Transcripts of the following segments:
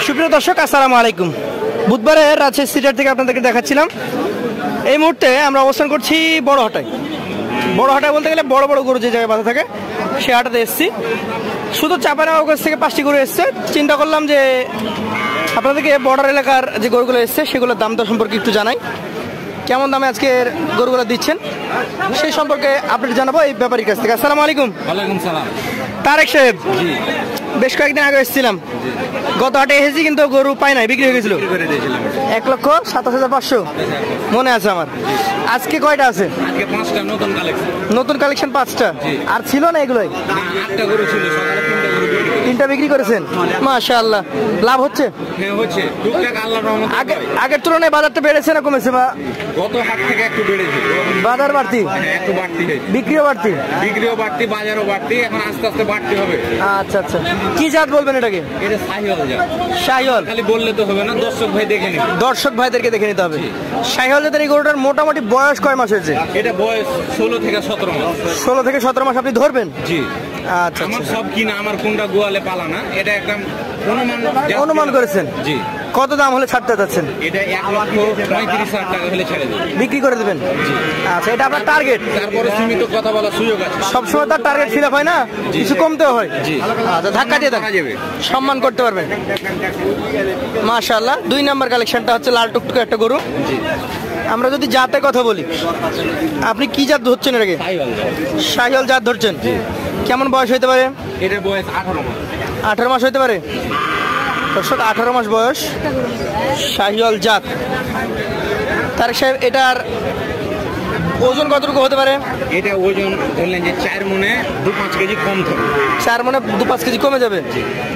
সুপ্রিয় দর্শক, আসসালামু আলাইকুম। বুধবারে রাজশাহী সিটার থেকে আপনাদেরকে দেখাচ্ছিলাম। এই মুহূর্তে আমরা অবস্থান করছি বড় হাটায়। বড় হাটায় বলতে গেলে বড় বড় গরু যে জায়গায় বাঁধা থাকে সে হাটাতে এসেছি। শুধু চাঁপাইনবাবগঞ্জ থেকে 5টি গরু এসছে। চিন্তা করলাম যে আপনাদেরকে বর্ডার এলাকার যে গরুগুলো এসছে সেগুলোর দাম দর সম্পর্কে একটু জানাই। কেমন দামে আজকের গরুগুলো দিচ্ছেন সেই সম্পর্কে আপডেট জানাবো এই ব্যাপারীর কাছ থেকে। আসসালামু আলাইকুম। ওয়ালাইকুম সালাম। তারেক সাহেব, জি বেশ কয়েকদিন আগে এসেছিলাম। গত হাটে এসেছি কিন্তু গরু পাই নাই, বিক্রি হয়ে গেছিল। 1,27,500 মনে আছে আমার। আজকে কয়টা আছে? আজকে 5টা নতুন কালেকশন। নতুন কালেকশন 5টা। আর ছিল না এগুলোই? 8টা গরু ছিল, সকালে 3টা গরু বিক্রি করেছি। 3টা বিক্রি করেছেন, মাশাআল্লাহ। লাভ হচ্ছে? হ্যাঁ হচ্ছে, টুকটাক আল্লাহর রহমতে। আগের তুলনায় বাজারটা বেড়েছে না কমেছে? বা গত হাট থেকে একটু বেড়েছে। বাজার বাড়তি, একটু বাড়তি হয়েছে। বিক্রিও বাড়তি? বিক্রিও বাড়তি, বাজারও বাড়তি। এখন আস্তে আস্তে বাড়তি হবে। আচ্ছা আচ্ছা, কি জাত বলবেন এটাকে? এটা শাহিওয়াল জাত। শাহিওয়াল খালি বললে তো হবে না, দর্শক ভাই দেখে নিবে। দর্শক ভাইদেরকে দেখে নিতে হবে। শাহিওয়াল জাতের এই গরুটার মোটামুটি বয়স কয় মাস হয়েছে? এটা বয়স 16 থেকে 17 মাস। 16 থেকে 17 মাস আপনি ধরবেন? জি। আচ্ছা, আমার সব কিনা, আমার কোনটা গোয়ালে পালা না। এটা একটা অনুমান করেছেন? জি। কত দাম হলে ছাড়তে যাচ্ছেন? এটা 1,35,000 টাকা হলে ছেড়ে দেবেন। বিক্রি করে দেবেন? আচ্ছা, এটা আপনার টার্গেট? তারপরে সীমিত কথা বলার সুযোগ আছে। সবসময় তার টার্গেট ফিল আপ হয় না, কিছু কমতেও হয়। জি। আচ্ছা, ধাক্কা দিয়ে যাবে, সম্মান করতে পারবেন। মাশাআল্লাহ। 2 নাম্বার কালেকশনটা হচ্ছে লাল টুকটুকে একটা গরু। জি। আমরা যদি জাতের কথা বলি, আপনি কি জাত ধরছেন এটাকে? শাহিওয়াল জাত ধরছেন। কেমন বয়স হইতে পারে? এটা বয়স 18 মাস। 18 মাস হইতে পারে দর্শক, 18 মাস বয়স, শাহিওয়াল জাত। তারেক সাহেব, এটার ওজন কতটুকু হতে পারে? এটা ওজন ধরলেন যে 4 মনে 2-5 কেজি কম থাকবে। 4 মনে 2-5 কেজি কমে যাবে।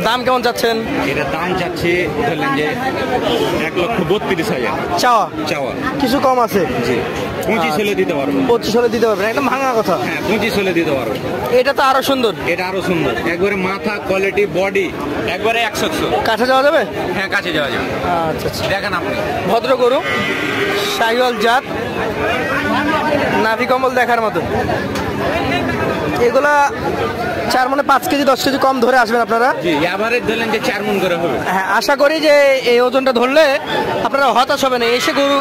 দাম কেমন চাচ্ছেন? এটা দাম চাচ্ছে ধরলেন যে 1,32,000 চাওয়া। চাওয়া কিছু কম আছে? জি। 25 হলে দিতে পারবো। 25 হলে দিতে পারবেন, একদম ভাঙা কথা। হ্যাঁ, 25 হলে দিতে পারবো। এটা তো আরো সুন্দর। এটা আরো সুন্দর, একবারে মাথা, কোয়ালিটি, বডি একবারে 100। কাছে যাওয়া যাবে? হ্যাঁ, কাছে যাওয়া যাবে। আচ্ছা আচ্ছা, দেখেন আপনি। ভদ্র গরু, শাহিওয়াল জাত, নাভি কম্বল দেখার মতো। এগুলা 4 মনে 5 কেজি 10 কেজি কম ধরে আসবেন আপনারা? জি, এভারেজ ধরলেন যে 4 মন করে হবে। হ্যাঁ, আশা করি যে এই ওজনটা ধরলে আপনারা হতাশ হবেন, এসে গরু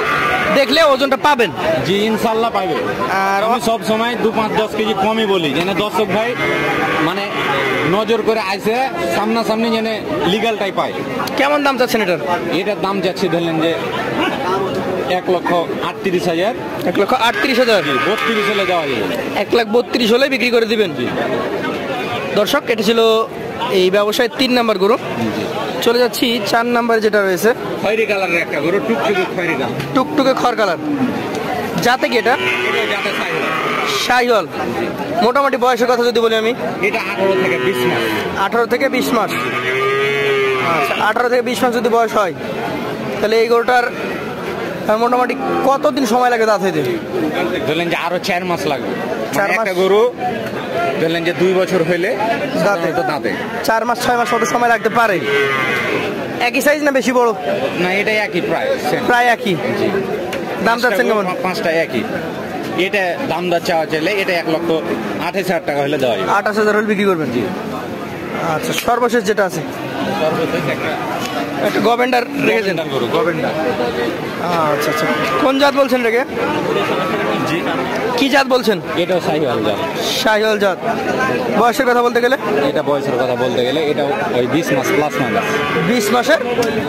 দেখলে ওজনটা পাবেন। জি, ইনশাল্লাহ পাবে। আর আমি সব সময় 2-5-10 কেজি কমই বলি, যেন দর্শক ভাই মানে নজর করে আইসে সামনাসামনি যেন লিগালটাই পায়। কেমন দাম চাচ্ছেন এটার? এটার দাম যাচ্ছে ধরলেন যে 1,38,000। 1,38,000? 32 হলে দেওয়া যাবে। 1,32,000 হলে বিক্রি করে দিবেন। দর্শক, এটা ছিল এই ব্যবসায় 3 নাম্বার গরু। চলে যাচ্ছি 4 নাম্বারে যেটা রয়েছে, খয়েরি কালারের একটা গরু, টুকটুকে খয়েরি কালার। টুকটুকে খড় কালার। যাতে কি এটা? এটা যাতে শাহিওয়াল। মোটামুটি বয়সের কথা যদি বলি আমি, এটা 18 থেকে 20 মাস। 18 থেকে 20 মাস। আচ্ছা, 18 থেকে 20 মাস যদি বয়স হয় তাহলে এই গরুটার মোটামুটি কতদিন সময় লাগে দাঁত হইতে? ধরলেন যে আরো 4 মাস লাগবে। 4 মাস? একটা গরু ধরলেন যে 2 বছর হইলে দাঁতে তো দাঁতে 4 মাস 6 মাস মতো সময় লাগতে পারে। একই সাইজ না বেশি বড়? না, এটা একই, প্রায় একই। দাম চাচ্ছেন কেমন? 5টা একই। এটা দাম দর চাওয়া চাইলে এটা 1,28,000 টাকা হলে দেওয়া যাবে। 28,000 হলে বিক্রি করবেন? জি। আচ্ছা, সর্বশেষ যেটা আছে একটা গভেন্ডার রেখেছেন? গভেন্ডার। আচ্ছা আচ্ছা, কোন জাত বলছেন রেখে? জি। কি জাত বলছেন? এটাও শাহিওয়াল জাত। শাহিওয়াল জাত। বয়সের কথা বলতে গেলে? এটা বয়সের কথা বলতে গেলে এটাও ওই 20 মাস প্লাস মাইনাস। 20 মাসের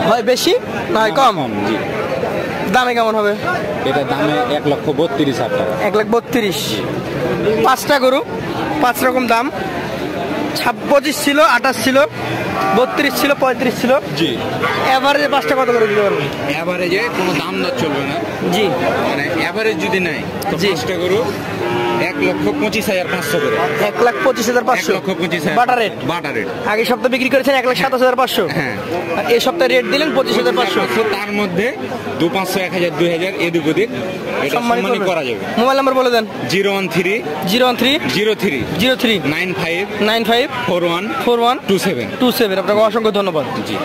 হয় বেশি না হয় কম? জি। দামে কেমন হবে? এটা দামে 1,32,000 টাকা। 1,32,000। 5টা গরু, 5 রকম দাম। 25 ছিল, 28 ছিল, 32 ছিল, 35 ছিল। জি। এভারেজে 5টা কত করে দিতে পারবেন? এভারেজে কোনো দাম দর চলবে না। জি। মানে এভারেজ যদি নেয় তো 5টা গরু 1,25,500 করে। 1,25,500? 1,25,000 বাটা রেট? বাটা রেট। আগের সপ্তাহে বিক্রি করেছেন 1,27,500। হ্যাঁ। আর এই সপ্তাহে রেট দিলেন 25,500। তার মধ্যে 2-500, 1,000, 2,000 এদিক ওদিক সম্মানী করা যাবে। মোবাইল নাম্বার বলে দেন। 013 013 03 03 95 95 41 41 27। 27। আপনাকে অসংখ্য ধন্যবাদ। জি।